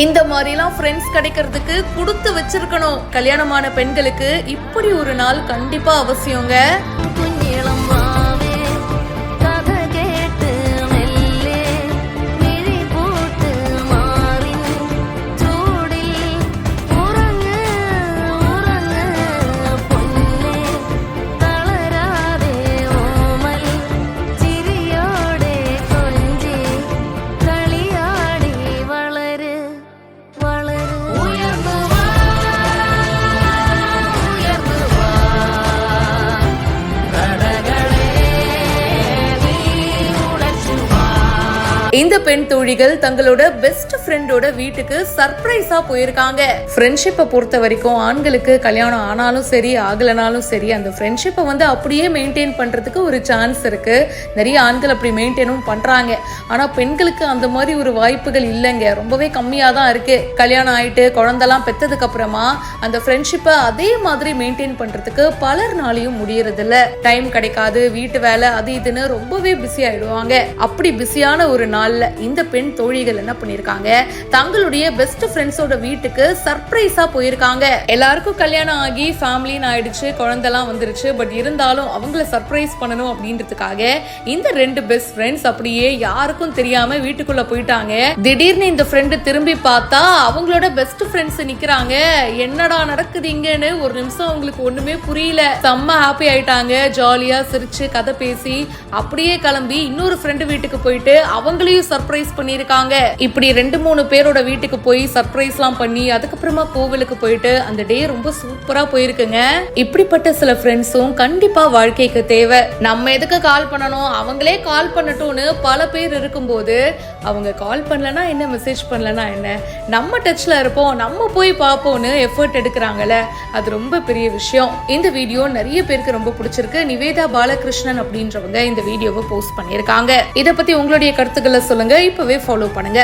இந்த மாதிரிலாம் ஃப்ரெண்ட்ஸ் கிடைக்கிறதுக்கு கொடுத்து வச்சிருக்கணும். கல்யாணமான பெண்களுக்கு இப்படி ஒரு நாள் கண்டிப்பா அவசியங்க. இந்த பெண் தோழிகள் தங்களோட பெஸ்ட் ஃப்ரெண்டோட வீட்டுக்கு சர்ப்ரைஸா போயிருக்காங்க. ஃப்ரெண்ட்ஷிப்பை பொறுத்த வரைக்கும் ஆண்களுக்கு கல்யாணம் ஆனாலும் சரி ஆகலனாலும் சரி அந்த ஃப்ரெண்ட்ஷிப்பை அப்படியே மெயின்டைன் பண்றதுக்கு ஒரு சான்ஸ் இருக்கு. நிறைய ஆண்கள் அப்படி மெயின்டைனும் பண்றாங்க. ஆனா பெண்களுக்கு அந்த மாதிரி ஒரு வாய்ப்புகள் இல்லைங்க, ரொம்பவே கம்மியா தான் இருக்கு. கல்யாணம் ஆயிட்டு குழந்தெல்லாம் பெற்றதுக்கு அப்புறமா அந்த ஃப்ரெண்ட்ஷிப்பை அதே மாதிரி மெயின்டைன் பண்றதுக்கு பலர்னாலையும் முடியறது இல்ல. டைம் கிடைக்காது, வீட்டு வேலை அது இதுன்னு ரொம்பவே பிஸி ஆயிடுவாங்க. அப்படி பிஸியான ஒரு நாள்ல இந்த பெண் தோழிகள் என்ன பண்ணிருக்காங்க, தங்களுடைய பெஸ்ட் ஃப்ரெண்ட்ஸோட வீட்டுக்கு சர்ப்ரைஸா போயிருக்காங்க. எல்லாருக்கும் கல்யாணம் ஆகி ஃபேமிலின்னு ஆயிடுச்சு, குழந்தைலாம் வந்துருச்சு. பட் இருந்தாலும் அவங்கள சர்ப்ரைஸ் பண்ணணும் அப்படின்றதுக்காக இந்த ரெண்டு பெஸ்ட் ஃப்ரெண்ட்ஸ் அப்படியே யாருக்கும் தெரியாம வீட்டுக்குள்ள போயிட்டாங்க. திடீர்னு இந்த ஃப்ரெண்டு திரும்பி பார்த்தா அவங்களோட பெஸ்ட் ஃப்ரெண்ட்ஸ் நிக்கிறாங்க. என்னடா நடக்குது இங்கன்னு ஒரு நிமிஷம் அவங்களுக்கு ஒண்ணுமே புரியல. செம்ம ஹாப்பி ஆயிட்டாங்க. ஜாலியா சிரிச்சு கதை பேசி அப்படியே கிளம்பி இன்னொரு ஃப்ரெண்டு வீட்டுக்கு போயிட்டு அவங்களையும் சர்ப்ரைஸ் பண்ணிருக்காங்க. இப்படி 2-3 பேரோட வீட்டுக்கு போய் சர்ப்ரைஸ்லாம் பண்ணி அதுக்கப்புறமா கோவிலுக்கு போயிட்டு அந்த டே ரொம்ப சூப்பரா போயிருக்குங்க. இப்படிப்பட்ட சில ஃப்ரெண்ட்ஸும் கண்டிப்பா வாழ்க்கைக்கு தேவை. நம்ம எதுக்கு கால் பண்ணணும், அவங்களே கால் பண்ணட்டும்னு பல பேர் இருக்கும்போது அவங்க கால் பண்ணலனா என்ன, மெசேஜ் பண்ணலனா என்ன, நம்ம டச்ல இருப்போம், நம்ம போய் பார்ப்போம்னு எஃபர்ட் எடுக்கிறாங்கல்ல, அது ரொம்ப பெரிய விஷயம். இந்த வீடியோ நிறைய பேருக்கு ரொம்ப பிடிச்சிருக்கு. நிவேதா பாலகிருஷ்ணன் அப்படின்றவங்க இந்த வீடியோவை போஸ்ட் பண்ணியிருக்காங்க. இதை பத்தி உங்களுடைய கருத்துக்களை சொல்லுங்க. இப்பவே ஃபாலோ பண்ணுங்க.